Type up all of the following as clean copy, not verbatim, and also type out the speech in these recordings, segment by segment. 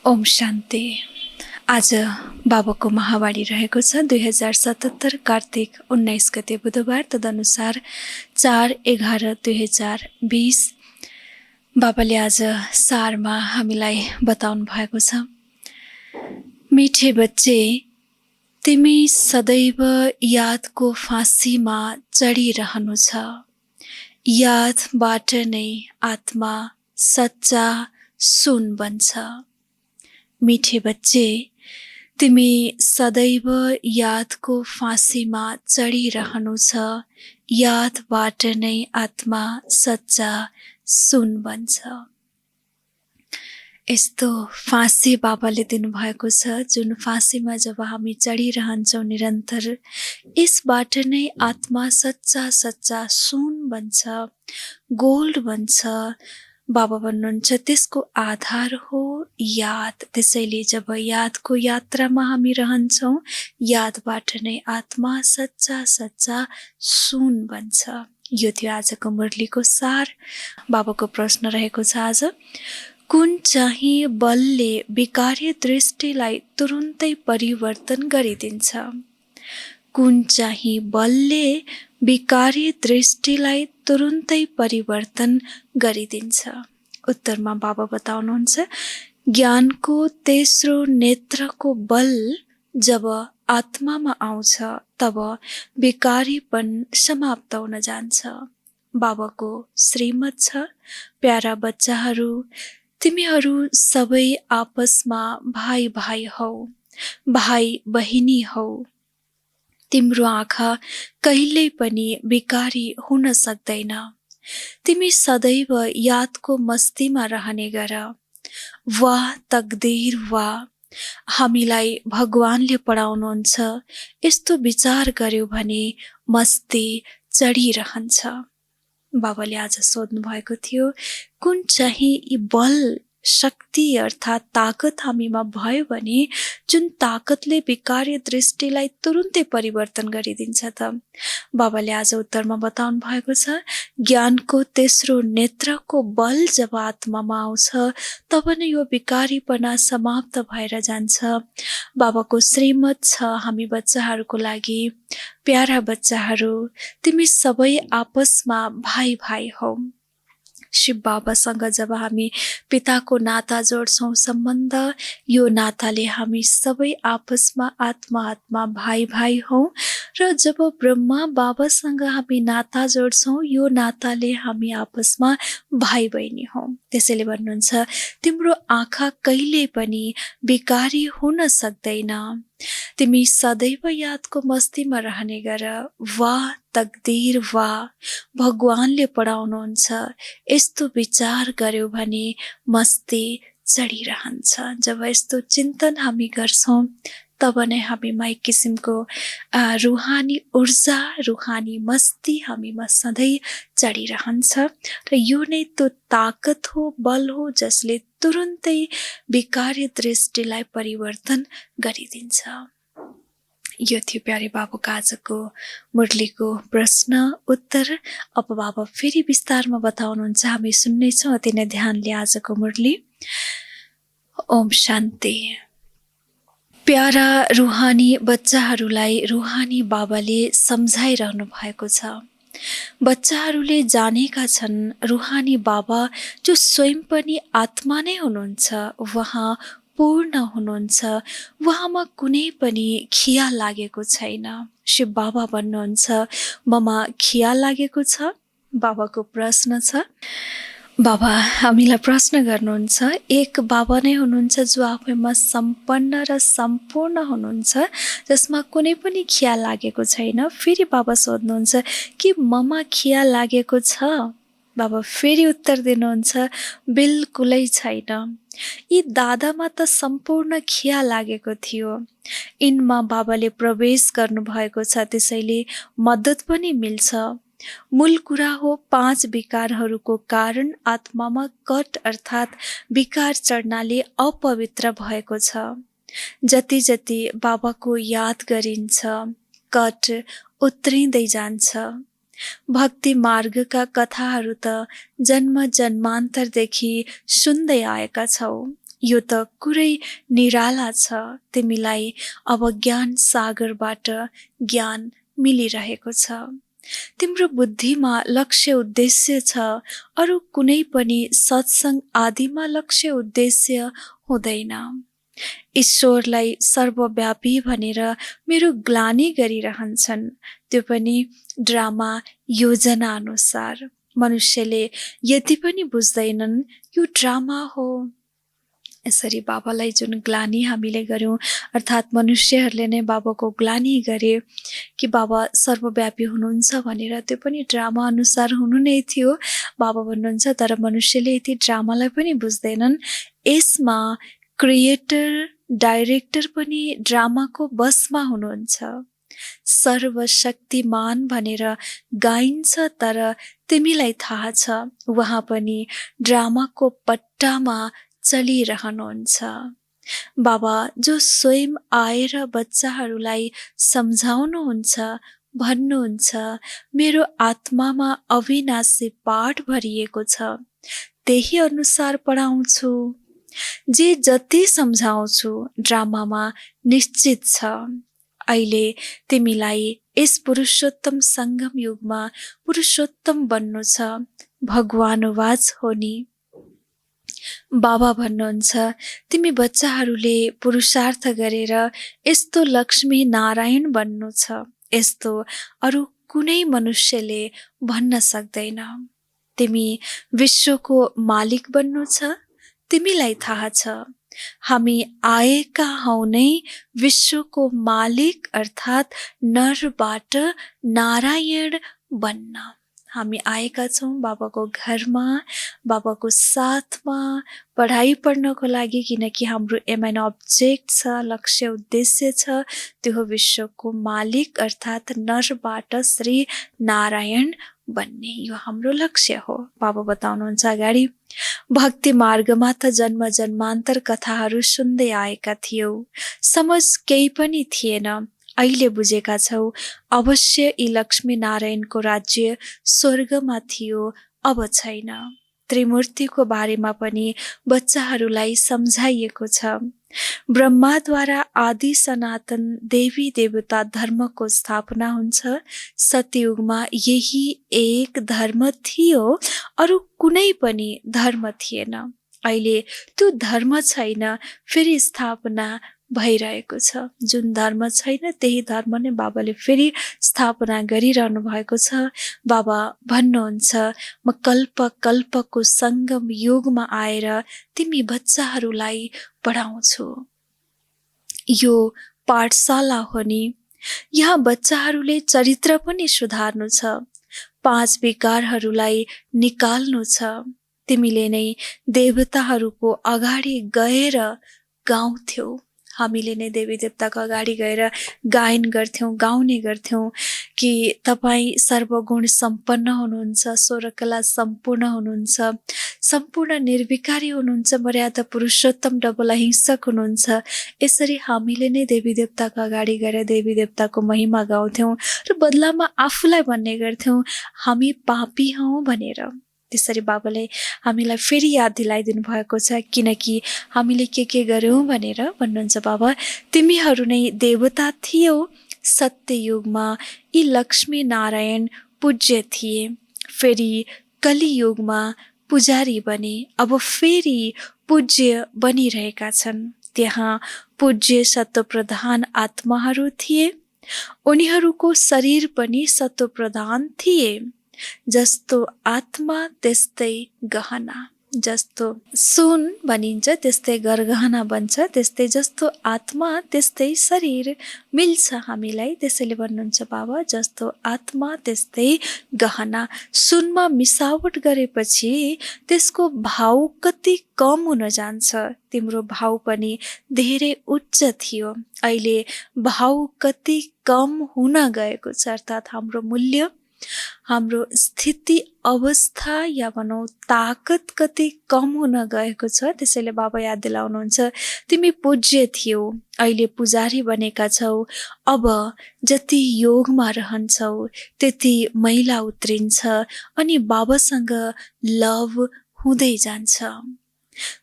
ओम शान्ति। आज बाबाको महावाणी रहेको छ 2077 कार्तिक 19 गते बुधबार, तदनुसार 4/11/2020। बाबाले आज सारमा हामीलाई बताउनु भएको छ, मिठे बच्चे, तिमी सदैव यादको फाँसीमा चढिरहनु छ। यादबाट नै आत्मा सच्चा सुन बन्छ। मिठे बच्चे, तिमी सदैव यादको फाँसीमा चढिरहनु छ। यादबाट नै आत्मा सच्चा सुन बन्छ। यस्तो फाँसी बाबाले दिनुभएको छ, जुन फाँसीमा जब हामी चढिरहन्छौँ निरन्तर, यसबाट नै आत्मा सच्चा सच्चा सुन बन्छ, गोल्ड बन्छ। बाबा भन्नुहुन्छ त्यसको आधार हो याद। त्यसैले जब यादको यात्रामा हामी रहन्छौँ, यादबाट नै आत्मा सच्चा सच्चा सुन बन्छ। यो थियो आजको मुरलीको सार। बाबाको प्रश्न रहेको छ आज, कुन चाहिँ बलले विकार्य दृष्टिलाई तुरुन्तै परिवर्तन गरिदिन्छ? कुन चाहिँ बलले विकार्य दृष्टिलाई तुरुन्तै परिवर्तन गरिदिन्छ? उत्तरमा बाबा बताउनुहुन्छ, ज्ञानको तेस्रो नेत्रको बल जब आत्मामा आउँछ तब विकारीपन समाप्त हुन जान्छ। बाबाको श्रीमत छ, प्यारा बच्चाहरू, तिमीहरू सबै आपसमा भाइ भाइ हौ, भाइ बहिनी हौ। तिम्रो आँखा कहिल्यै पनि विकारी हुन सक्दैन। तिमी सदैव यादको मस्तीमा रहने गर। वाह तकदीर वाह, हामीलाई भगवानले पढाउनुहुन्छ, यस्तो विचार गर्यो भने मस्ती चढिरहन्छ। बाबाले आज सोध्नु भएको थियो, कुन चाहिँ यी बल शक्ति अर्थात् ताकत हामीमा भयो भने जुन ताकतले विकार्य दृष्टिलाई तुरुन्तै परिवर्तन गरिदिन्छ त? बाबाले आज उत्तरमा बताउनु भएको छ, ज्ञानको तेस्रो नेत्रको बल जब आत्मामा आउँछ तब नै यो विकारीपना समाप्त भएर जान्छ। बाबाको श्रीमत छ हामी बच्चाहरूको लागि, प्यारा बच्चाहरू, तिमी सबै आपसमा भाइ भाइ हौ। शिव बाबासँग जब हामी पिताको नाता जोड्छौँ सम्बन्ध, यो नाताले हामी सबै आपसमा आत्मा आत्मा भाइ भाइ हौ। र जब ब्रह्मा बाबासँग हामी नाता जोड्छौँ, यो नाताले हामी आपसमा भाइ बहिनी हौ। त्यसैले भन्नुहुन्छ, तिम्रो आँखा कहिले पनि विकारी हुन सक्दैन। तिमी सदैव यादको मस्तीमा रहने गर। वाह तकदीर वाह, भगवानले पढाउनुहुन्छ, यस्तो विचार गर्यो भने मस्ती चढिरहन्छ। जब यस्तो चिन्तन हामी गर्छौँ तब नै हामीमा एक किसिमको रुहानी ऊर्जा, रुहानी मस्ती हामीमा सधैँ चढिरहन्छ। र यो नै त्यो ताकत हो, बल हो, जसले तुरुन्तै विकार्य दृष्टिलाई परिवर्तन गरिदिन्छ। यो थियो प्यारे बाबुको आजको मुरलीको प्रश्न उत्तर। अब बाबा फेरि विस्तारमा बताउनुहुन्छ, हामी सुन्नेछौँ। अति नै ध्यानले आजको मुरली। ओम शान्ति। प्यारा रुहानी बच्चाहरूलाई रुहानी बाबाले सम्झाइरहनु भएको छ। बच्चाहरूले जानेका छन्, रुहानी बाबा जो स्वयं पनि आत्मा नै हुनुहुन्छ, उहाँ पूर्ण हुनुहुन्छ, उहाँमा कुनै पनि खिया लागेको छैन। शिव बाबा भन्नुहुन्छ, ममा खिया लागेको छ? बाबाको प्रश्न छ। बाबा हामीलाई प्रश्न गर्नुहुन्छ, एक बाबा नै हुनुहुन्छ जो आफैमा सम्पन्न र सम्पूर्ण हुनुहुन्छ, जसमा कुनै पनि खिया लागेको छैन। फेरि बाबा सोध्नुहुन्छ कि ममा खिया लागेको छ? बाबा फेरि उत्तर दिनुहुन्छ, बिल्कुलै छैन। यी दादामा त सम्पूर्ण खिया लागेको थियो। यिनमा बाबाले प्रवेश गर्नुभएको छ, त्यसैले मद्दत पनि मिल्छ। मूल कुरा हो 5 विकारहरूको कारण आत्मामा कट अर्थात् विकार चढ्नाले अपवित्र भएको छ। जति जति बाबाको याद गरिन्छ, कट उत्रिँदै जान्छ। भक्ति मार्गका कथाहरू त जन्म जन्मान्तरदेखि सुन्दै आएका छौँ। यो त कुरै निराला छ। तिमीलाई अब ज्ञान सागरबाट ज्ञान मिलिरहेको छ। तिम्रो बुद्धिमा लक्ष्य उद्देश्य छ। अरू कुनै पनि सत्संग आदिमा लक्ष्य उद्देश्य हुँदैन। ईश्वरलाई सर्वव्यापी भनेर मेरो ग्लानि गरिरहन्छन्, त्यो पनि ड्रामा योजना अनुसार। मनुष्यले यति पनि बुझ्दैनन् यो ड्रामा हो। यसरी बाबालाई जुन ग्लानि हामीले गर्यौं, अर्थात् मनुष्यहरूले नै बाबाको ग्लानि गरे कि बाबा सर्वव्यापी हुनुहुन्छ भनेर, त्यो पनि ड्रामा अनुसार हुनु नै थियो। बाबा भन्नुहुन्छ तर मनुष्यले यति ड्रामालाई पनि बुझ्दैनन्। यसमा क्रिएटर डाइरेक्टर पनि ड्रामाको बसमा हुनुहुन्छ। सर्वशक्तिमान भनेर गाइन्छ, तर तिमीलाई थाहा छ उहाँ पनि ड्रामाको पट्टामा चलिरहनुहुन्छ। बाबा जो स्वयं आएर बच्चाहरूलाई सम्झाउनुहुन्छ, भन्नुहुन्छ मेरो आत्मामा अविनाशी पाठ भरिएको छ, त्यही अनुसार पढाउँछु। जे जति सम्झाउँछु ड्रामामा निश्चित छ। अहिले तिमीलाई यस पुरुषोत्तम सङ्गम युगमा पुरुषोत्तम बन्नु छ। भगवानुवाच हो नि। बाबा भन्नुहुन्छ तिमी बच्चाहरूले पुरुषार्थ गरेर यस्तो लक्ष्मी नारायण बन्नु छ। यस्तो अरू कुनै मनुष्यले भन्न सक्दैन। तिमी विश्वको मालिक बन्नु छ। तिमीलाई थाहा छ हामी आएका हौ नै विश्वको मालिक अर्थात् नरबाट नारायण बन्न। हामी आएका छौँ बाबाको घरमा, बाबाको साथमा पढाइ पढ्नको लागि, किनकि हाम्रो एम एन अब्जेक्ट छ, लक्ष्य उद्देश्य छ, त्यो हो विश्वको मालिक अर्थात् नरबाट श्री नारायण बन्ने। यो हाम्रो लक्ष्य हो। बाबा बताउनुहुन्छ अगाडि भक्ति मार्गमा त जन्म जन्मान्तर कथाहरू सुन्दै आएका थियौ, समझ केही पनि थिएन। अहिले बुझेका छौ अवश्य यी लक्ष्मी नारायणको राज्य स्वर्गमा थियो, अब छैन। त्रिमूर्तिको बारेमा पनि बच्चाहरूलाई सम्झाइएको छ। ब्रह्माद्वारा आदि सनातन देवी देवता धर्मको स्थापना हुन्छ। सतयुगमा यही एक धर्म थियो, अरू कुनै पनि धर्म थिएन। अहिले त्यो धर्म छैन, फेरि स्थापना भइरहेको छ। जुन धर्म छैन त्यही धर्म नै बाबाले फेरि स्थापना गरिरहनु भएको छ। बाबा भन्नुहुन्छ म कल्प कल्पको सङ्गम युगमा आएर तिमी बच्चाहरूलाई पढाउँछु। यो पाठशाला हो नि। यहाँ बच्चाहरूले चरित्र पनि सुधार्नु छ, 5 विकारहरूलाई निकाल्नु छ। तिमीले नै देवताहरूको अगाडि गएर गाउँथ्यौ। हामीले नै देवी देवताको अगाडि गएर गायन गर्थ्यौँ, गाउने गर्थ्यौँ कि तपाईँ सर्वगुण सम्पन्न हुनुहुन्छ, स्वरकला सम्पूर्ण हुनुहुन्छ, सम्पूर्ण निर्विकारी हुनुहुन्छ, मर्यादा पुरुषोत्तम डबल अहिंसक हुनुहुन्छ। यसरी हामीले नै देवी देवताको अगाडि गएर देवी देवताको महिमा गाउँथ्यौँ र बदलामा आफूलाई भन्ने गर्थ्यौँ हामी पापी हौँ भनेर। त्यसरी बाबाले हामीलाई फेरि याद दिलाइदिनु भएको छ, किनकि हामीले के गर्यौँ भनेर भन्नुहुन्छ बाबा तिमीहरू नै देवता थियौ। सत्य युगमा यी लक्ष्मी नारायण पूज्य थिए, फेरि कलियुगमा पुजारी बने, अब फेरि पूज्य बनिरहेका छन्। त्यहाँ पूज्य सत्वप्रधान आत्माहरू थिए, उनीहरूको शरीर पनि सत्वप्रधान थिए। जस्तो आत्मा त्यस्तै गहना, जस्तो सुन भनिन्छ त्यस्तै गरगहना बन्छ, त्यस्तै जस्तो आत्मा त्यस्तै शरीर मिल्छ हामीलाई। त्यसैले भन्नुहुन्छ बाबा जस्तो आत्मा त्यस्तै गहना। सुनमा मिसावट गरेपछि त्यसको भाउ कति कम हुन जान्छ। तिम्रो भाउ पनि धेरै उच्च थियो, अहिले भाउ कति कम हुन गएको छ, अर्थात् हाम्रो मूल्य, हाम्रो स्थिति अवस्था या भनौँ ताकत कति कम हुन गएको छ। त्यसैले बाबा याद दिलाउनुहुन्छ तिमी पूज्य थियौ, अहिले पुजारी बनेका छौ। अब जति योगमा रहन्छौ त्यति मैला उत्रिन्छ अनि बाबासँग लभ हुँदै जान्छ।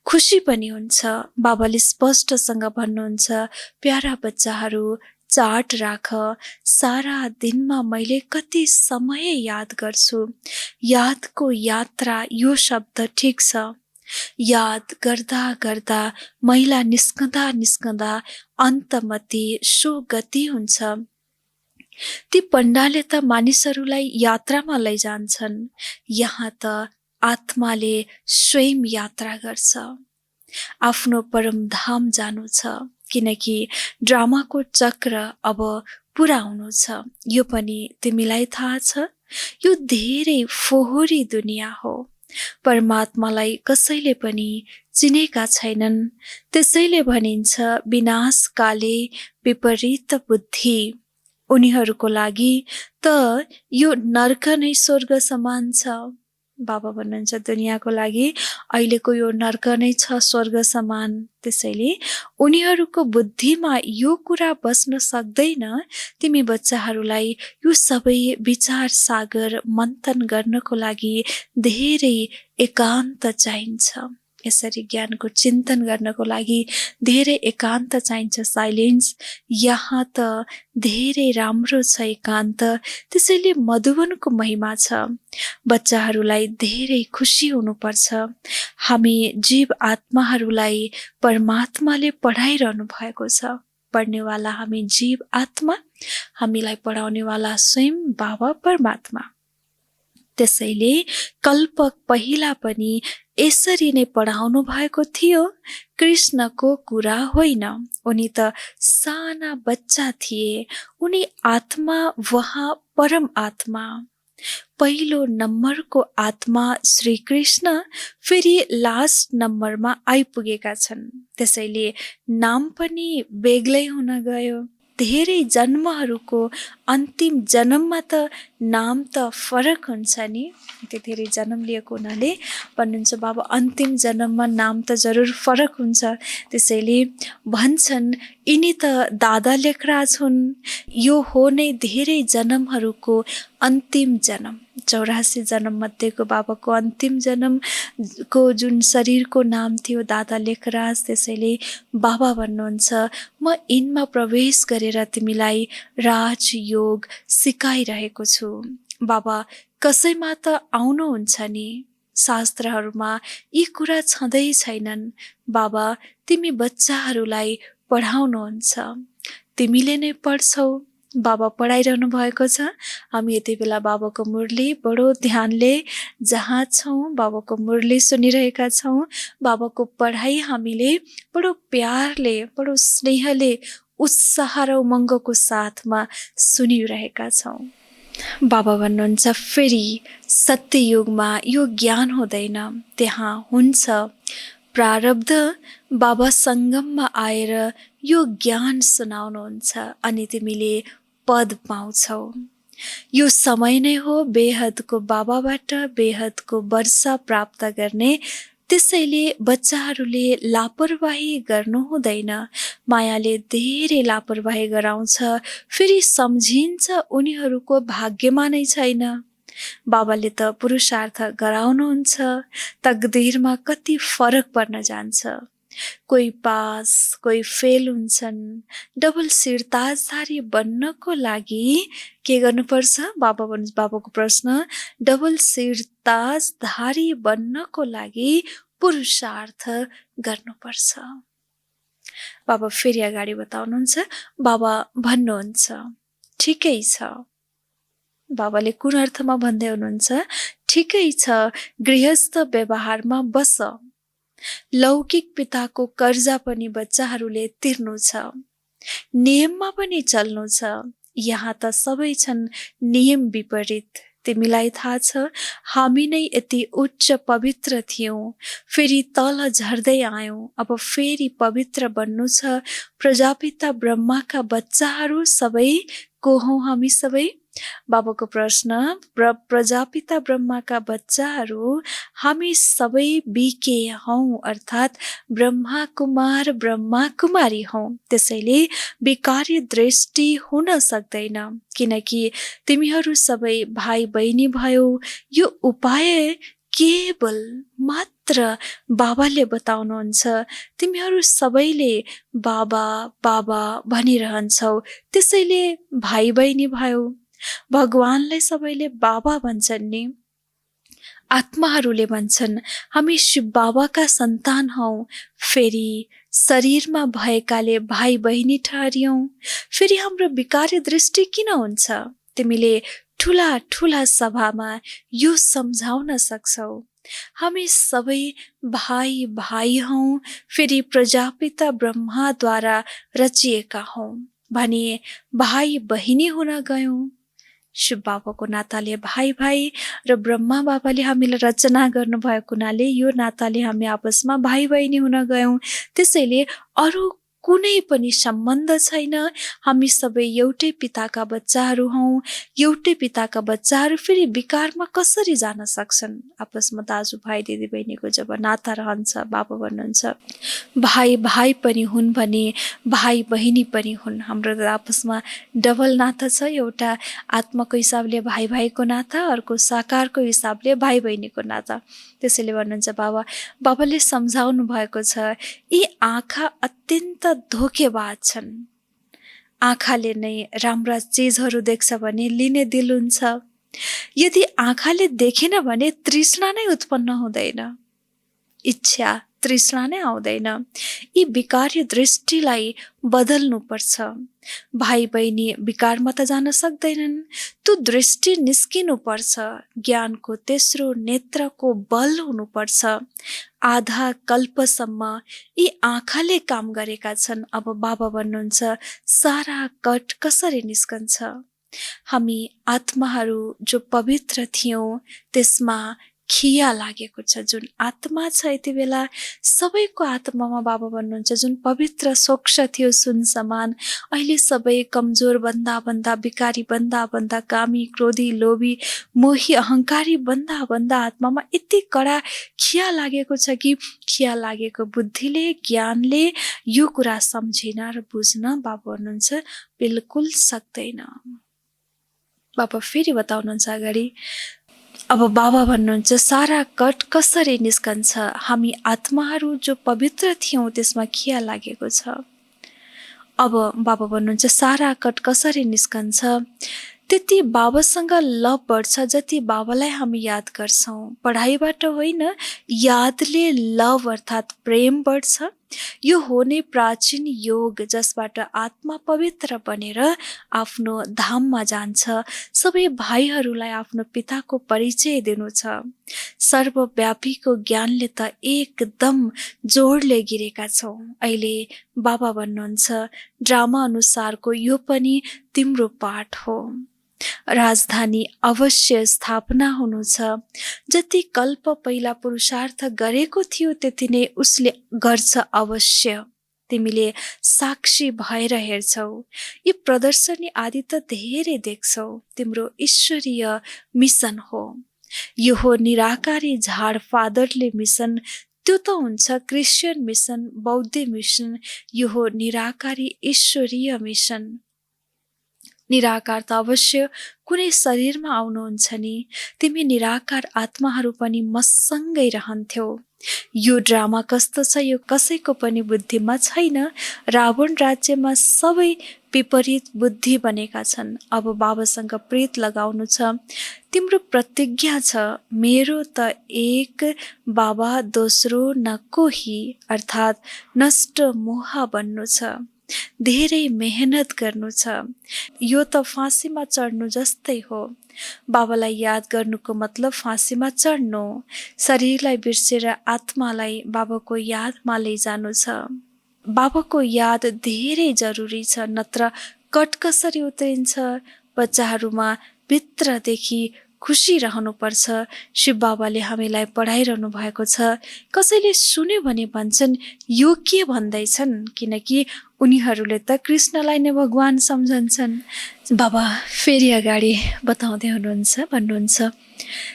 खुसी पनि हुन्छ। बाबाले स्पष्टसँग भन्नुहुन्छ, प्यारा बच्चाहरू चार्ट राख। सारा दिनमा मैले कति समय याद गर्छु। यादको यात्रा, यो शब्द ठिक छ। याद गर्दा गर्दा मैला निस्कँदा निस्कँदा अन्तमा ती सो गति हुन्छ। ती पण्डाले त मानिसहरूलाई यात्रामा लैजान्छन्, यहाँ त आत्माले स्वयं यात्रा गर्छ। आफ्नो परमधाम जानु छ, किनकि ड्रामाको चक्र अब पुरा हुनु छ। यो पनि तिमीलाई थाहा छ, यो धेरै फोहोरी दुनिया हो। परमात्मालाई कसैले पनि चिनेका छैनन्। त्यसैले भनिन्छ, विनाशकाले विपरीत बुद्धि। उनीहरूको लागि त यो नर्क नै स्वर्ग समान छ। बाबा भन्नुहुन्छ, दुनियाँको लागि अहिलेको यो नर्क नै छ स्वर्ग समान। त्यसैले उनीहरूको बुद्धिमा यो कुरा बस्न सक्दैन। तिमी बच्चाहरूलाई यो सबै विचार सागर मन्थन गर्नको लागि धेरै एकान्त चाहिन्छ। यसरी ज्ञानको चिन्तन गर्नको लागि धेरै एकान्त चाहिन्छ, साइलेन्स। यहाँ त धेरै राम्रो छ एकान्त। त्यसैले मधुवनको महिमा छ। बच्चाहरूलाई धेरै खुसी हुनुपर्छ। हामी जीव आत्माहरूलाई परमात्माले पढाइरहनु भएको छ। पढ्नेवाला हामी जीव आत्मा, हामीलाई पढाउनेवाला स्वयं बाबा परमात्मा। त्यसैले कल्प पहिला पनि यसरी नै पढाउनु भएको थियो। कृष्णको कुरा होइन, उनी त साना बच्चा थिए। उनी आत्मा, वहाँ परम आत्मा। पहिलो नम्बरको आत्मा श्री कृष्ण फेरि लास्ट नम्बरमा आइपुगेका छन्। त्यसैले नाम पनि बेग्लै हुन गयो। धेरै जन्महरूको अन्तिम जन्ममा त नाम त फरक हुन्छ नि। त्यो धेरै जन्म लिएको हुनाले भन्नुहुन्छ, बाबा अन्तिम जन्ममा नाम त जरुर फरक हुन्छ। त्यसैले भन्छन्, यिनी त दादा लेखराज हुन्। यो हो नै धेरै जन्महरूको अन्तिम जन्म। 84 जन्म मध्येको बाबाको अन्तिम जन्मको जुन शरीरको नाम थियो दादा लेखराज। त्यसैले बाबा भन्नुहुन्छ, म यिनमा प्रवेश गरेर तिमीलाई राजयोग सिकाइरहेको छु। बाबा कसैमा त आउनुहुन्छ नि, शास्त्रहरूमा यी कुरा छँदै छैनन्। बाबा तिमी बच्चाहरूलाई पढाउनुहुन्छ, तिमीले नै पढ्छौ। बाबा पढाइरहनु भएको छ। हामी यति बेला बाबाको मुरली बडो ध्यानले जहाँ छौँ, बाबाको मुरली सुनिरहेका छौँ। बाबाको पढाइ हामीले बडो प्यारले, बडो स्नेहले, उत्साह र उमङ्गको साथमा सुनिरहेका छौँ। बाबा भन्नुहुन्छ, फेरि सत्ययुगमा यो ज्ञान हुँदैन, त्यहाँ हुन्छ प्रारब्ध। बाबा सङ्गममा आएर यो ज्ञान सुनाउनुहुन्छ अनि तिमीले पद पाउँछौ। यो समय नै हो बेहदको बाबाबाट बेहदको वर्षा प्राप्त गर्ने। त्यसैले बच्चाहरूले लापरवाही गर्नु हुँदैन। मायाले धेरै लापरवाही गराउँछ, फेरि सम्झिन्छ उनीहरूको भाग्यमा नै छैन। बाबाले त पुरुषार्थ गराउनुहुन्छ। तकदिरमा कति फरक पर्न जान्छ। कोही पास, कोही फेल हुन्छन्। डबल सिरताजधारी बन्नको लागि के गर्नुपर्छ? बाबाको प्रश्न, डबल सिरताजधारी बन्नको लागि पुरुषार्थ गर्नुपर्छ। बाबा फेरि अगाडि बताउनुहुन्छ। बाबा भन्नुहुन्छ, ठिकै छ। बाबाले कुन अर्थमा भन्दै हुनुहुन्छ? ठिकै छ, गृहस्थ व्यवहारमा बस। लौकिक पिताको कर्जा पनि बच्चाहरूले तिर्नु छ, नियममा पनि चल्नु छ। यहाँ त सबै छन् नियम विपरीत। तिमीलाई थाहा छ, हामी नै यति उच्च पवित्र थियौँ, फेरि तल झर्दै आयौँ। अब फेरि पवित्र बन्नु छ। प्रजापिता ब्रह्माका बच्चाहरू सबै को हौँ हामी सबै? बाबाको प्रश्न, प्रजापिता ब्रह्माका बच्चाहरू हामी सबै बिके हौँ, अर्थात् ब्रह्मा कुमार ब्रह्मा कुमारी हौँ। त्यसैले विकारी दृष्टि हुन सक्दैन, किनकि तिमीहरू सबै भाइ बहिनी भयो। यो उपाय केवल मात्र बाबाले बताउनुहुन्छ, तिमीहरू सबैले बाबा बाबा भनिरहन्छौ, त्यसैले भाइ बहिनी भयो। भगवानलाई सबैले बाबा भन्छन् नि। आत्माहरूले भन्छन् हामी शिव बाबाका सन्तान हौ। फेरि शरीरमा भएकाले भाइ बहिनी ठहरियौं। फेरि हाम्रो विकारी दृष्टि किन हुन्छ? तिमीले ठुला ठुला सभामा यो सम्झाउन सक्छौ, हामी सबै भाइ भाइ हौ, फेरि प्रजापिता ब्रह्माद्वारा रचिएका हौ भने भाइ बहिनी हुन गयौं। शिव बाबाको नाताले भाइ भाइ र ब्रह्मा बाबाले हामीलाई रचना गर्नुभएको हुनाले यो नाताले हामी आपसमा भाइ बहिनी हुन गयौं। त्यसैले अरू कुनै पनि सम्बन्ध छैन। हामी सबै एउटै पिताका बच्चाहरू हौं। एउटै पिताका बच्चाहरू फेरि विकारमा कसरी जान सक्छन्? आपसमा दाजुभाइ दिदीबहिनीको जब नाता रहन्छ, बाबा भन्नुहुन्छ भाइ भाइ पनि हुन् भने भाइ बहिनी पनि हुन्। हाम्रो आपसमा डबल नाता छ। एउटा आत्माको हिसाबले भाइ भाइको नाता, अर्को साकारको हिसाबले भाइ बहिनीको नाता। त्यसैले भन्नुहुन्छ बाबाले सम्झाउनु भएको छ, यी आँखा अत्यन्त धोकेबाज छन्। आँखाले नै राम्रा चिजहरू देख्छ भने लिने दिल हुन्छ। यदि आँखाले देखेन भने तृष्णा नै उत्पन्न हुँदैन, इच्छा तृष्णा नै आउँदैन। यी विकारी दृष्टिलाई बदल्नु पर्छ। भाइ बहिनी विकारमा त जान सक्दैनन्, त्यो दृष्टि निस्किनु पर्छ। ज्ञानको तेस्रो नेत्रको बल हुनुपर्छ। आधा कल्पसम्म यी आँखाले काम गरेका छन्। अब बाबा भन्नुहुन्छ सारा कट कसरी निस्कन्छ? हामी आत्माहरू जो पवित्र थियौं त्यसमा खिया लागेको छ। जुन आत्मा छ यति बेला सबैको आत्मामा बाबा भन्नुहुन्छ जुन पवित्र स्वच्छ थियो सुन समान, अहिले सबै कमजोर बन्दा बन्दा, विकारी बन्दा बन्दा, कामी क्रोधी लोभी मोही अहंकारी बन्दा बन्दा आत्मामा यति कडा खिया लागेको छ कि खिया लागेको बुद्धिले ज्ञानले यो कुरा सम्झिन र बुझ्न बाबा भन्नुहुन्छ बिल्कुल सक्दैन। बाबा फेरि बताउनुहुन्छ अगाडि, अब बाबा भन्नुहुन्छ सारा कट कसरी निस्कन्छ? हामी आत्माहरू जो पवित्र थियौं त्यसमा खिया लागेको छ। अब बाबा भन्नुहुन्छ सारा कट कसरी निस्कन्छ? त्यति बाबासँग लभ बढ्छ जति बाबालाई हामी याद गर्छौं। पढाइबाट होइन, यादले लभ अर्थात् प्रेम बढ्छ। यो हो नै प्राचीन योग जसबाट आत्मा पवित्र बनेर आफ्नो धाममा जान्छ। सबै भाइहरूलाई आफ्नो पिताको परिचय दिनु छ। सर्वव्यापीको ज्ञानले त एकदम जोडले गिरेका छौं। अहिले बाबा भन्नुहुन्छ ड्रामा अनुसारको यो पनि तिम्रो पाठ हो। राजधानी अवश्य स्थापना हुनु छ। जति कल्प पहिला पुरुषार्थ गरेको थियो त्यति नै उसले गर्छ अवश्य। तिमीले साक्षी भएर हेर्छौ। यी प्रदर्शनी आदि त धेरै देख्छौ। तिम्रो ईश्वरीय मिसन हो। यो हो निराकारी झाड फादरले मिसन। त्यो त हुन्छ क्रिस्चियन मिसन, बौद्ध मिसन। यो हो निराकारी ईश्वरीय मिसन। निराकार त अवश्य कुनै शरीरमा आउनुहुन्छ नि। तिमी निराकार आत्माहरू पनि मसँगै रहन्थ्यौ। यो ड्रामा कस्तो छ यो कसैको पनि बुद्धिमा छैन। रावण राज्यमा सबै विपरीत बुद्धि बनेका छन्। अब बाबासँग प्रीत लगाउनु छ। तिम्रो प्रतिज्ञा छ मेरो त एक बाबा दोस्रो न कोही, अर्थात् नष्ट मोह बन्नु छ। धेरै मेहनत गर्नु छ। यो त फाँसीमा चढ्नु जस्तै हो। बाबालाई याद गर्नुको मतलब फाँसीमा चढ्नु। शरीरलाई बिर्सेर आत्मालाई बाबाको यादमा लैजानु छ। बाबाको याद धेरै जरुरी छ, नत्र कट कसरी उत्रिन्छ? बच्चाहरूमा भित्रदेखि खुसी रहनुपर्छ। शिव बाबाले हामीलाई पढाइरहनु भएको छ। कसैले सुन्यो भने भन्छन् यो के भन्दैछन्, किनकि उनीहरूले त कृष्णलाई नै भगवान सम्झन्छन्। बाबा फेरि अगाडि बताउँदै हुनुहुन्छ, भन्नुहुन्छ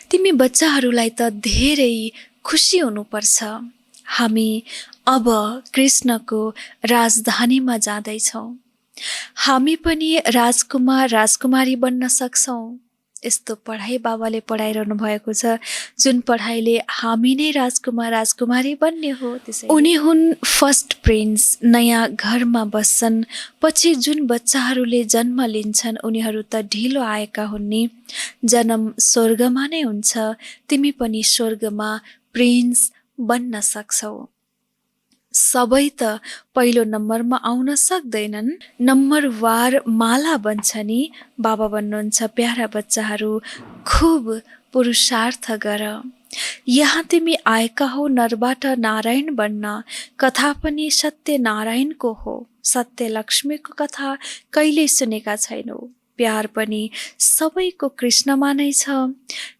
तिमी बच्चाहरूलाई त धेरै खुसी हुनुपर्छ। हामी अब कृष्णको राजधानीमा जाँदैछौँ। हामी पनि राजकुमार राजकुमारी बन्न सक्छौँ। यस्तो पढाइ बाबाले पढाइरहनु भएको छ जुन पढाइले हामी नै राजकुमार राजकुमारी बन्ने हो। उनी हुन् फर्स्ट प्रिन्स, नयाँ घरमा बस्छन्। पछि जुन बच्चाहरूले जन्म लिन्छन् उनीहरू त ढिलो आएका हुन् नि। जन्म स्वर्गमा नै हुन्छ, तिमी पनि स्वर्गमा प्रिन्स बन्न सक्छौ। सबै त पहिलो नम्बरमा आउन सक्दैनन्, नम्बरवार माला बन्छ नि। बाबा भन्नुहुन्छ प्यारा बच्चाहरू खुब पुरुषार्थ गर। यहाँ तिमी आएका हौ नरबाट नारायण बन्न। कथा पनि सत्य नारायणको हो, सत्य लक्ष्मीको कथा कहिल्यै सुनेका छैनौ। प्यार पनि सबैको कृष्णमा नै छ।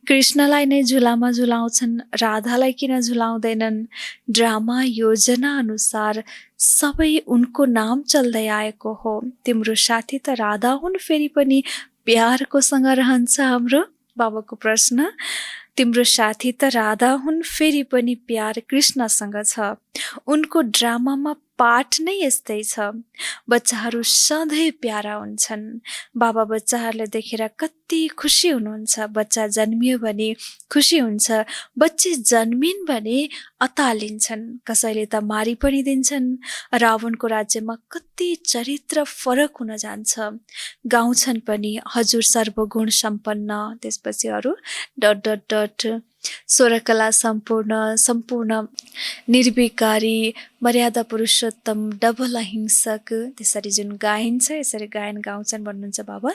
कृष्णलाई नै झुलामा झुलाउँछन्, राधालाई किन झुलाउँदैनन्? ड्रामा योजना अनुसार सबै उनको नाम चल्दै आएको हो। तिम्रो साथी त राधा हुन्, फेरि पनि प्यारकोसँग रहन्छ हाम्रो? बाबाको प्रश्न। तिम्रो साथी त राधा हुन्, फेरि पनि प्यार कृष्णसँग छ। उनको ड्रामामा पाठ नै यस्तै छ। बच्चाहरू सधैँ प्यारा हुन्छन्। बाबा बच्चाहरूलाई देखेर कति खुसी हुनुहुन्छ। बच्चा जन्मियो भने खुसी हुन्छ, बच्चे जन्मिन् भने अतालिन्छन्, कसैले त मारी पनि दिन्छन्। रावणको राज्यमा कति चरित्र फरक हुन जान्छ। गाउँछन् पनि हजुर सर्वगुण सम्पन्न, त्यसपछि अरू डट डट डट, स्वरकला सम्पूर्ण, सम्पूर्ण निर्विकारी, मर्यादा पुरुषोत्तम, डबल अहिंसक, त्यसरी जुन गाइन्छ यसरी गायन गाउँछन् भन्नुहुन्छ बाबा।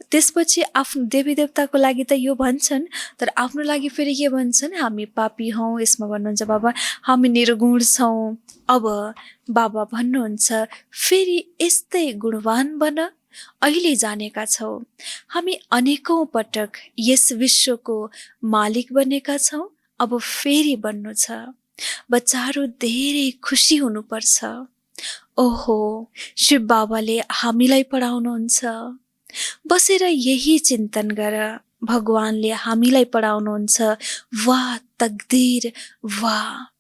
त्यसपछि आफ्नो देवी देवताको लागि त यो भन्छन्, तर आफ्नो लागि फेरि के भन्छन्? हामी पापी हौँ। यसमा भन्नुहुन्छ बाबा हामी निर्गुण छौँ। अब बाबा भन्नुहुन्छ फेरि यस्तै गुणवान बन। अहिले जानेका छौ हामी अनेकौं पटक यस विश्वको मालिक बनेका छौँ, अब फेरि बन्नु छ। बच्चाहरू धेरै खुसी हुनुपर्छ। ओहो, शिव बाबाले हामीलाई पढाउनुहुन्छ। बसेर यही चिन्तन गर, भगवानले हामीलाई पढाउनुहुन्छ। वाह तकदीर, वाह।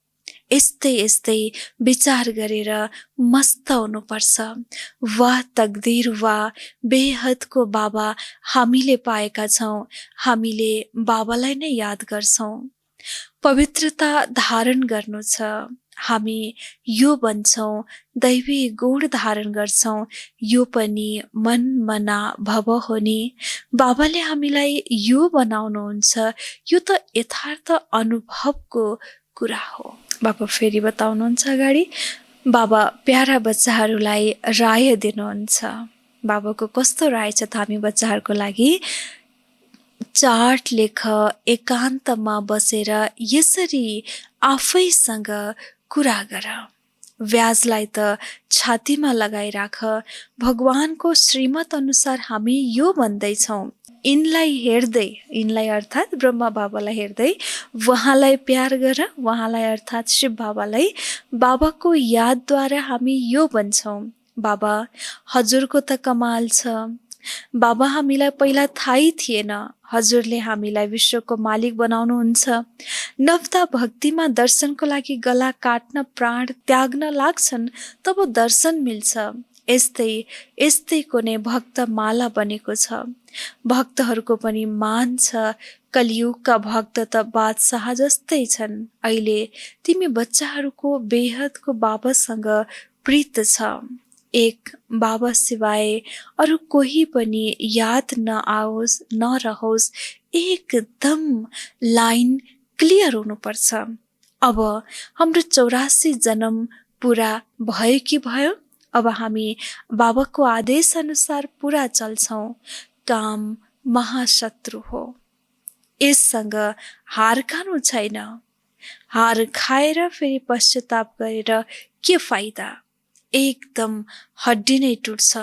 यस्तै यस्तै विचार गरेर मस्त हुनुपर्छ। वाह तकदीर, वाह बेहदको बाबा हामीले पाएका छौँ। हामीले बाबालाई नै याद गर्छौँ। पवित्रता धारण गर्नु छ। हामी यो बन्छौँ, दैवी गुण धारण गर्छौँ। यो पनि मन मना भव हो नि। बाबाले हामीलाई यो बनाउनुहुन्छ। यो त यथार्थ अनुभवको कुरा हो। बाबा फेरि बताउनुहुन्छ अगाडि। बाबा प्यारा बच्चाहरूलाई राय दिनुहुन्छ। बाबाको कस्तो राय छ त हामी बच्चाहरूको लागि? चार्ट लेख, एकान्तमा बसेर यसरी आफैसँग कुरा गर। व्याजलाई त छातीमा लगाइराख। भगवानको श्रीमत अनुसार हामी यो भन्दैछौँ। यिनलाई हेर्दै, यिनलाई अर्थात् ब्रह्मा बाबालाई हेर्दै उहाँलाई प्यार गर। उहाँलाई अर्थात् शिव बाबालाई। बाबाको यादद्वारा हामी यो भन्छौँ, बाबा हजुरको त कमाल छ। बाबा हामीलाई पहिला थाहै थिएन, हजुरले हामीलाई विश्वको मालिक बनाउनुहुन्छ। नवदा भक्तिमा दर्शनको लागि गला काट्न, प्राण त्याग्न लाग्छन्, तब दर्शन मिल्छ। यस्तै यस्तैको नै भक्त माला बनेको छ। भक्तहरूको पनि मान छ। कलियुगका भक्त त बादशाह जस्तै छन्। अहिले तिमी बच्चाहरूको बेहदको बाबासँग प्रीत छ। एक बाबा सिवाय अरू कोही पनि याद नआओस्, नरहोस्। एकदम लाइन क्लियर हुनुपर्छ। अब हाम्रो 84 जन्म पुरा भयो कि भयो? अब हामी बाबाको आदेश अनुसार पुरा चल्छौँ। काम महाशत्रु हो, यससँग हार खानु छैन। हार खाएर फेरि पश्चाताप गरेर के फाइदा? एकदम हड्डी नै टुट्छ।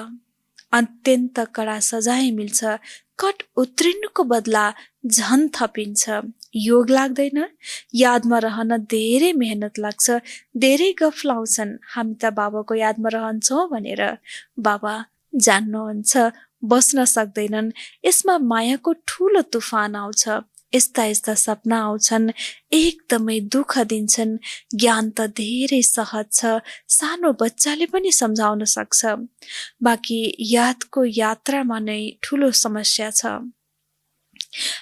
अत्यन्त कडा सजाय मिल्छ। कट उत्रिनुको बदला झन थपिन्छ। योग लाग्दैन। यादमा रहन धेरै मेहनत लाग्छ। धेरै गफ लाउँछन्, हामी त बाबाको यादमा रहन्छौँ भनेर। बाबा जान्नुहुन्छ, बस्न सक्दैनन्। यसमा मायाको ठुलो तुफान आउँछ। यस्ता यस्ता सपना आउँछन्, एकदमै दुःख दिन्छन्। ज्ञान त धेरै सहज छ, सानो बच्चाले पनि सम्झाउन सक्छ। बाँकी यादको यात्रामा नै ठुलो समस्या छ।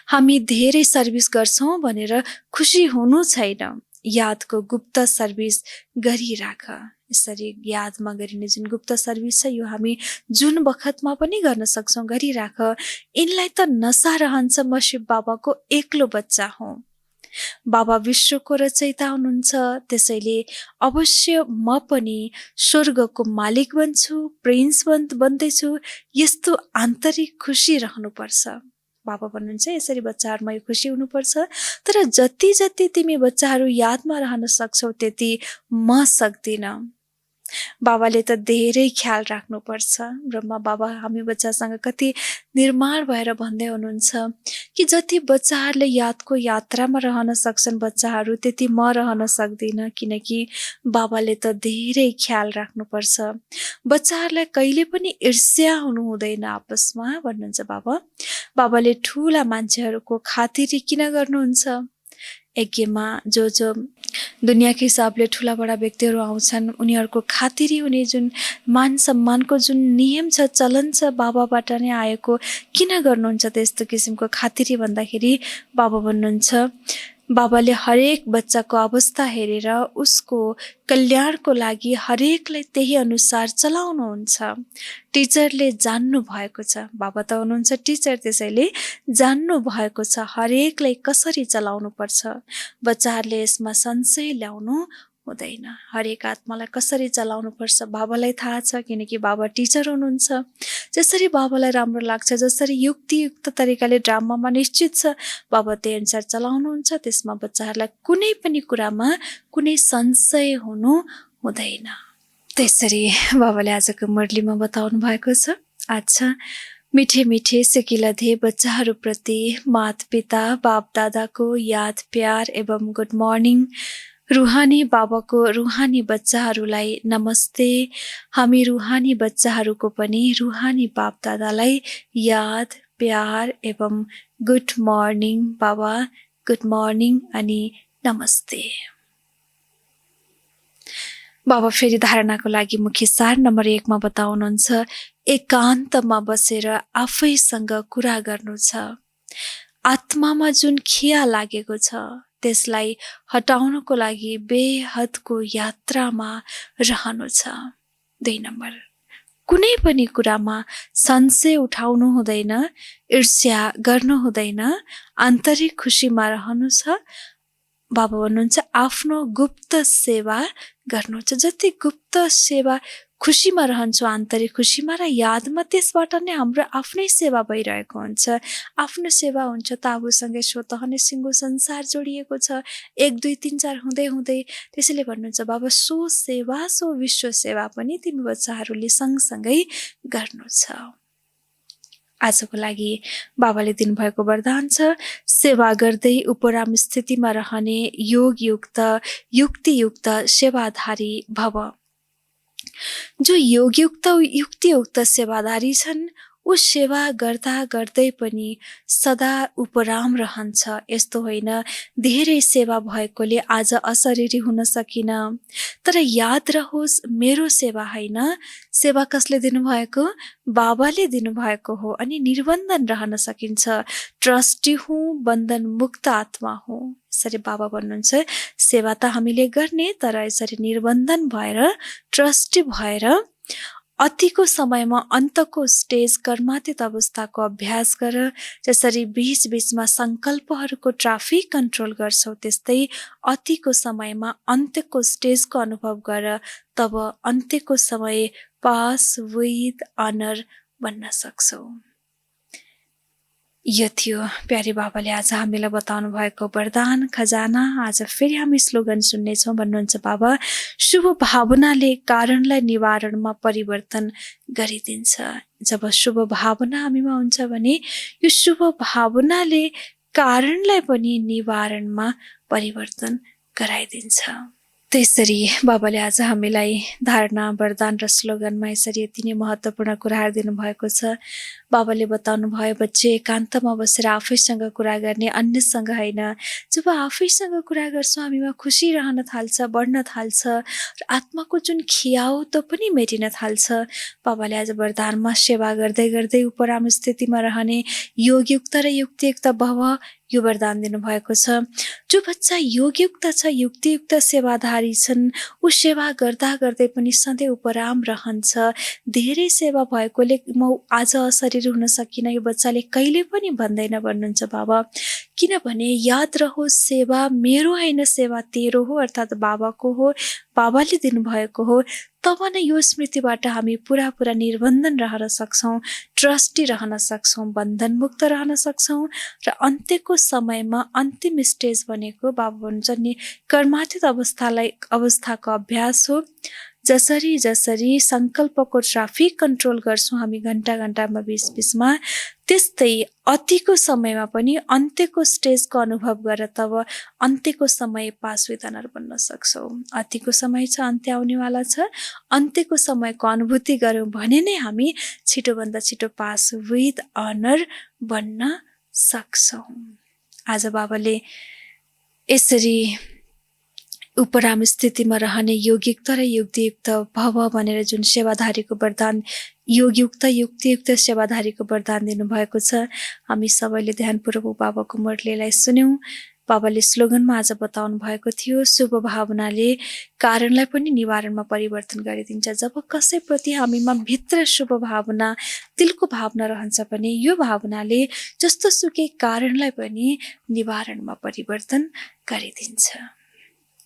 हामी धेरै सर्भिस गर्छौँ भनेर खुसी हुनु छैन। यादको गुप्त सर्भिस गरिराख। यसरी यादमा गरिने जुन गुप्त सर्भिस छ यो हामी जुन बखतमा पनि गर्न सक्छौँ, गरिराख। यिनलाई त नसा रहन्छ, म शिव बाबाको एक्लो बच्चा हुँ। बाबा विश्वको रचयिता हुनुहुन्छ, त्यसैले अवश्य म पनि स्वर्गको मालिक बन्छु, प्रिन्स बन्दैछु। यस्तो आन्तरिक खुसी रहनुपर्छ। बाबा भन्नुहुन्छ यसरी बच्चाहरूमा यो खुसी हुनुपर्छ। तर जति जति तिमी बच्चाहरू यादमा रहन सक्छौ त्यति म सक्दिनँ। बाबाले त धेरै ख्याल राख्नुपर्छ। ब्रह्मा बाबा हामी बच्चासँग कति निर्माण भएर भन्दै हुनुहुन्छ कि जति बच्चाहरूले यादको यात्रामा रहन सक्छन् बच्चाहरू, त्यति म रहन सक्दिनँ, किनकि बाबाले त धेरै ख्याल राख्नुपर्छ। बच्चाहरूलाई कहिले पनि ईर्ष्या हुनु हुँदैन आपसमा भन्नुहुन्छ बाबा। बाबाले ठुला मान्छेहरूको खातिरी किन गर्नुहुन्छ? यज्ञमा जो दुनियाँको हिसाबले ठुला बडा व्यक्तिहरू आउँछन्, उनीहरूको खातिरी हुने जुन मान सम्मानको जुन नियम छ, चलन छ, बाबाबाट नै आएको, किन गर्नुहुन्छ त यस्तो किसिमको खातिरी भन्दाखेरि बाबा भन्नुहुन्छ बाबाले हरेक बच्चाको अवस्था हेरेर उसको कल्याणको लागि हरेकलाई त्यही अनुसार चलाउनुहुन्छ। टिचरले जान्नु भएको छ, बाबा त हुनुहुन्छ टिचर, त्यसैले जान्नु भएको छ हरेकलाई कसरी चलाउनु पर्छ। बच्चाहरूले यसमा संशय ल्याउनु हुँदैन। हरेक आत्मालाई कसरी चलाउनु पर्छ बाबालाई थाहा छ, किनकि बाबा टिचर हुनुहुन्छ। जसरी बाबालाई राम्रो लाग्छ, जसरी युक्तियुक्त तरिकाले ड्रामामा निश्चित छ बाबा त्यही अनुसार चलाउनुहुन्छ, त्यसमा बच्चाहरूलाई कुनै पनि कुरामा कुनै संशय हुनु हुँदैन। त्यसरी बाबाले आजको मुरलीमा बताउनु भएको छ। अच्छा, मिठे मिठे सिकिलधे बच्चाहरूप्रति माता पिता बाप दादाको याद प्यार एवं गुड मर्निङ। रुहानी बाबाको रुहानी बच्चाहरूलाई नमस्ते। हामी रुहानी बच्चाहरूको पनि रुहानी बाप दादालाई याद प्यार एवं गुड मर्निङ बाबा, गुड मर्निङ अनि नमस्ते। बाबा फेरि धारणाको लागि मुख्य सार नम्बर 1 मा बताउनुहुन्छ, एकान्तमा बसेर आफैसँग कुरा गर्नु छ। आत्मामा जुन खिया लागेको छ त्यसलाई हटाउनको लागि बेहदको यात्रामा रहनु छ। 2 नम्बर, कुनै पनि कुरामा संशय उठाउनु हुँदैन, ईर्ष्या गर्नु हुँदैन, आन्तरिक खुसीमा रहनु छ। बाबा भन्नुहुन्छ आफ्नो गुप्त सेवा गर्नु छ। जति गुप्त सेवा खुसीमा रहन्छौँ, आन्तरिक खुसीमा र यादमा, त्यसबाट नै हाम्रो आफ्नै सेवा भइरहेको हुन्छ। आफ्नो सेवा हुन्छ त आफूसँगै स्वतः नै सिङ्गो संसार जोडिएको छ, 1 2 3 4 हुँदै हुँदै। त्यसैले भन्नुहुन्छ बाबा सो सेवा सो विश्व सेवा पनि तिमी बच्चाहरूले सँगसँगै गर्नु छ। आजको लागि बाबाले दिनुभएको वरदान छ, सेवा गर्दै उपराम स्थितिमा रहने योगयुक्त युक्तियुक्त सेवाधारी भव। जो योगयुक्त युक्तियुक्त सेवाधारी छन् ऊ सेवा गर्दा गर्दै पनि सदा उपराम रहन्छ। यस्तो होइन धेरै सेवा भएकोले आज अशरीरी हुन सकिन, तर याद रहोस् मेरो सेवा होइन, सेवा कसले दिनुभएको? बाबाले दिनुभएको हो। अनि निर्बन्धन रहन सकिन्छ। ट्रस्टी हुँ, बन्धन मुक्त आत्मा हुँ। यसरी बाबा भन्नुहुन्छ सेवा त हामीले गर्ने, तर यसरी निर्बन्धन भएर ट्रस्टी भएर अतिको समयमा अन्तको स्टेज कर्मातीत अवस्थाको अभ्यास गर। जसरी बीच बीचमा संकल्पहरूको ट्राफिक कन्ट्रोल गर्छौ, त्यस्तै अतिको समयमा अन्त्यको स्टेजको अनुभव गर। तब अन्त्यको समय पास विथ अनर बन्न सक्छौ। यो थियो प्यारे बाबाले आज हामीलाई बताउनु भएको वरदान खजाना। आज फेरि हामी स्लोगन सुन्नेछौँ। भन्नुहुन्छ बाबा, शुभ भावनाले कारणलाई निवारणमा परिवर्तन गरिदिन्छ। जब शुभ भावना हामीमा हुन्छ भने यो शुभ भावनाले कारणलाई पनि निवारणमा परिवर्तन गराइदिन्छ। त्यसरी बाबाले आज हामीलाई धारणा वरदान र स्लोगनमा यसरी यति नै महत्त्वपूर्ण कुराहरू दिनुभएको छ। बाबाले बताउनु भयो, बच्चे एकान्तमा बसेर आफैसँग कुरा गर्ने, अन्यसँग होइन। जब आफैसँग कुरा गर्छौँ हामीमा खुसी रहन थाल्छ, बढ्न थाल्छ र आत्माको जुन खियाउ त पनि मेटिन थाल्छ। बाबाले आज वरदानमा सेवा गर्दै गर्दै उपराम स्थितिमा रहने योगयुक्त र युक्तियुक्त भव यो वरदान दिनुभएको छ। जो बच्चा योगयुक्त छ, युक्तियुक्त सेवाधारी छन्, ऊ सेवा गर्दा गर्दै पनि सधैँ उपराम रहन्छ। धेरै सेवा भएकोले म आज अशरीर हुन सकिनँ यो बच्चाले कहिले पनि भन्दैन भन्नुहुन्छ बाबा। किनभने याद रहोस् सेवा मेरो होइन, सेवा तेरो हो, अर्थात् बाबाको हो, बाबाले दिनुभएको हो। तब नै यो स्मृतिबाट हामी पुरा निर्बन्धन रहन सक्छौँ, ट्रस्टी रहन सक्छौँ, बन्धनमुक्त रहन सक्छौँ र अन्त्यको समयमा अन्तिम स्टेज भनेको बाबा भन्छ नि कर्मातीत अवस्थाको अभ्यास हो। जसरी जसरी सङ्कल्पको ट्राफिक कन्ट्रोल गर्छौँ हामी घन्टामा बिचमा, त्यस्तै अतिको समयमा पनि अन्त्यको स्टेजको अनुभव गरेर तब अन्त्यको समय पास विथ अनर बन्न सक्छौँ। अतिको समय छ, अन्त्य आउनेवाला छ, अन्त्यको समयको अनुभूति गऱ्यौँ भने नै हामी छिटोभन्दा छिटो पास विथ अनर बन्न सक्छौँ। आज बाबाले यसरी उपराम स्थितिमा रहने योगयुक्त र युक्तियुक्त भव भनेर जुन सेवाधारीको वरदान, योगयुक्त युक्तियुक्त सेवाधारीको वरदान दिनुभएको छ, हामी सबैले ध्यानपूर्वक बाबाको मुरलीलाई सुन्यौँ। बाबाले स्लोगनमा आज बताउनु भएको थियो, शुभ भावनाले कारणलाई पनि निवारणमा परिवर्तन गरिदिन्छ। जब कसैप्रति हामीमा भित्र शुभ भावना, दिलको भावना रहन्छ भने यो भावनाले जस्तो सुकै कारणलाई पनि निवारणमा परिवर्तन गरिदिन्छ।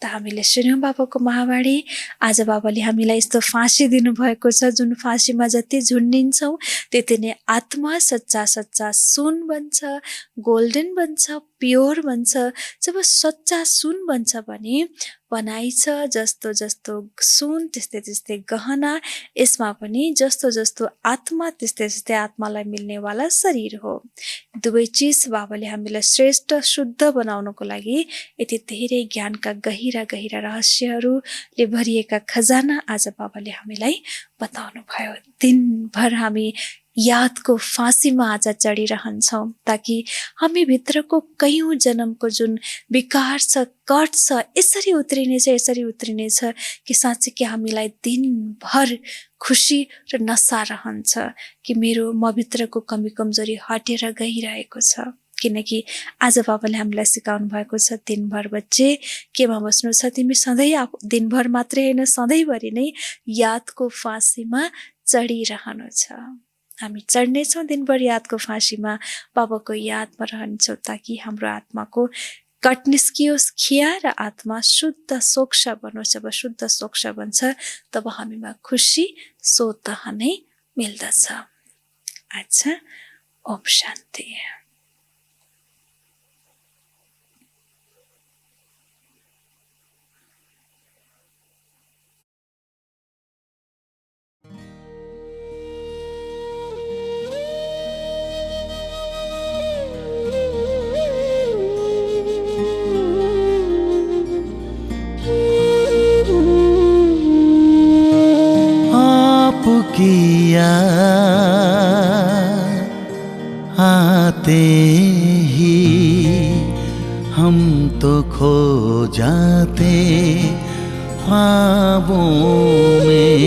त हामीले सुन्यौँ बाबाको महावाणी। आज बाबाले हामीलाई यस्तो फाँसी दिनुभएको छ, जुन फाँसीमा जति झुन्डिन्छौँ त्यति नै आत्मा सच्चा सच्चा सुन बन्छ, गोल्डन बन्छ, प्योर बन्छ। जब सच्चा सुन बन्छ भने बनाइ छ जस्तो जस्तो सुन त्यस्तै त्यस्तै गहना, यसमा पनि जस्तो जस्तो आत्मा त्यस्तै त्यस्तै आत्मालाई मिल्नेवाला शरीर हो। दुवै चिज बाबाले हामीलाई श्रेष्ठ शुद्ध बनाउनको लागि यति धेरै ज्ञानका गहिरा गहिरा रहस्यहरूले भरिएका खजाना आज बाबाले हामीलाई बताउनु भयो। दिनभर हामी यादको फाँसीमा आज चढिरहन्छौँ ताकि हामी भित्रको कैयौँ जन्मको जुन विकार छ, कट छ, यसरी उत्रिनेछ कि साँच्चै कि हामीलाई दिनभर खुसी र नशा रहन्छ कि म भित्रको कमी कमजोरी हटेर गइरहेको छ। किनकि आज बाबाले हामीलाई सिकाउनु भएको छ, दिनभर बच्चे केमा बस्नु छ, तिमी सधैँ दिनभर मात्रै होइन सधैँभरि नै यादको फाँसीमा चढिरहनु छ। हामी चढ्नेछौँ दिनभर यादको फाँसीमा, बाबाको यादमा रहन्छौँ ताकि हाम्रो आत्माको कट निस्कियोस्, खिया र आत्मा शुद्ध सोक्ष बनोस्। जब शुद्ध सोक्ष बन्छ तब हामीमा खुसी स्वतः नै मिल्दछ। अच्छा, ओम शान्ति। किया आते ही हम तो खो जाते ख्वाबों में।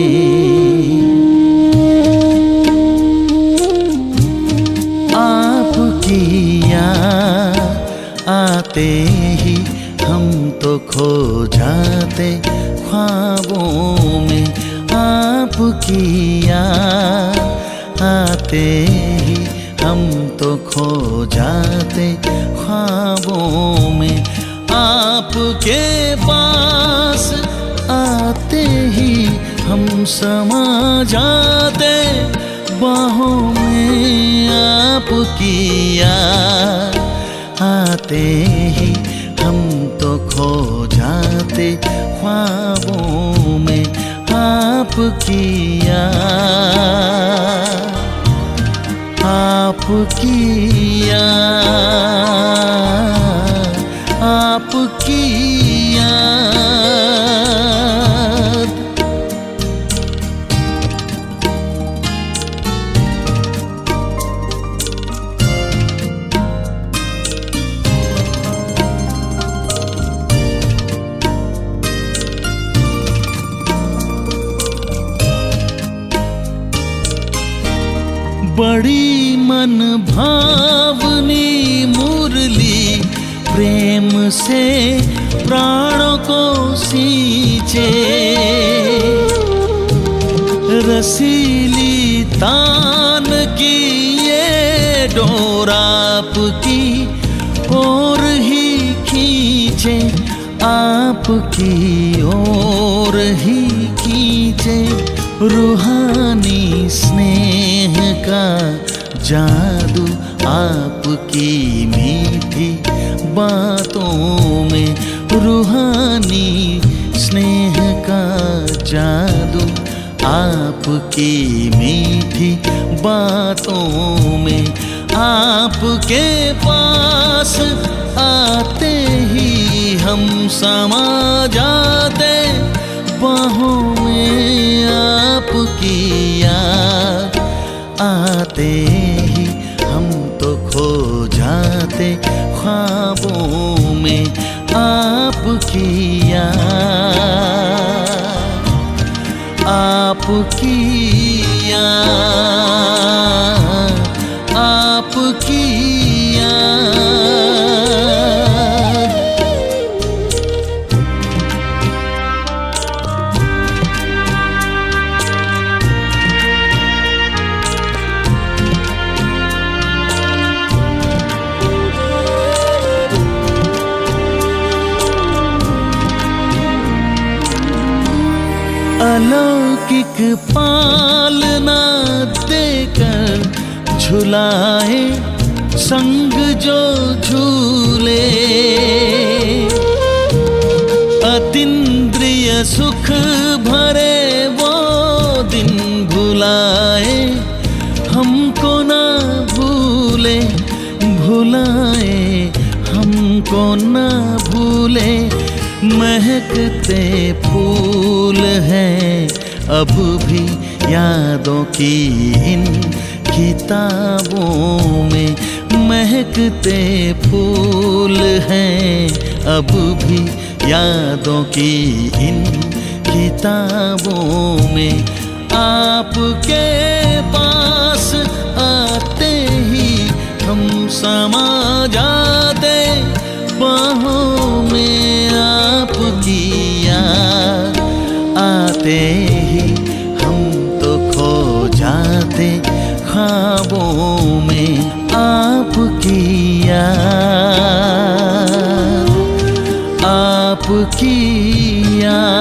आप किया आते ही हम तो खो जाते ख्वाबों में। आप किया आते ही हम तो खो जाते ख्वाबों में। आपके पास आते ही हम समा जाते बाहों में। आप किया आते ही हम तो खो जाते ख्वाबों में। आप किया आप किया आप किया। बड़ी मन भावनी मुरली प्रेम से प्राणों को सींचे। रसीली तान की ये डोर आपकी ओर ही खींचे, आपकी ओर ही खींचे। रूहानी स्नेह का जादू आपकी मीठी बातों में, रूहानी स्नेह का जादू आपकी मीठी बातों में। आपके पास आते ही हम समा जाते, बाहों में आपकी याद आते ही हम तो खो जाते, ख्वाबों में आपकी याद, आपकी याद, आपकी याद। अलौकिक पालना देकर झुलाए संग जो झूले, अतीन्द्रिय सुख भरे वो दिन भुलाए, हमको ना भूले, भुलाए हमको ना भूले। महकते फूल हैं अब भी यादों की इन किताबों में, महकते फूल हैं अब भी यादों की इन किताबों में। आपके पास आते ही हम समा जाते, बाहों में आपकी याद आते ही हम तो खो जाते, ख्वाबों में आपकी याद, आपकी याद,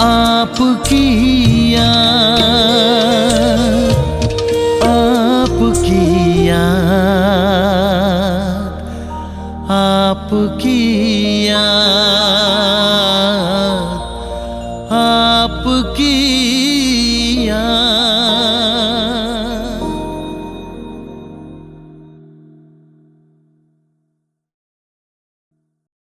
आपकी याद, आपकी याद, आपकी याद, आपकी याद।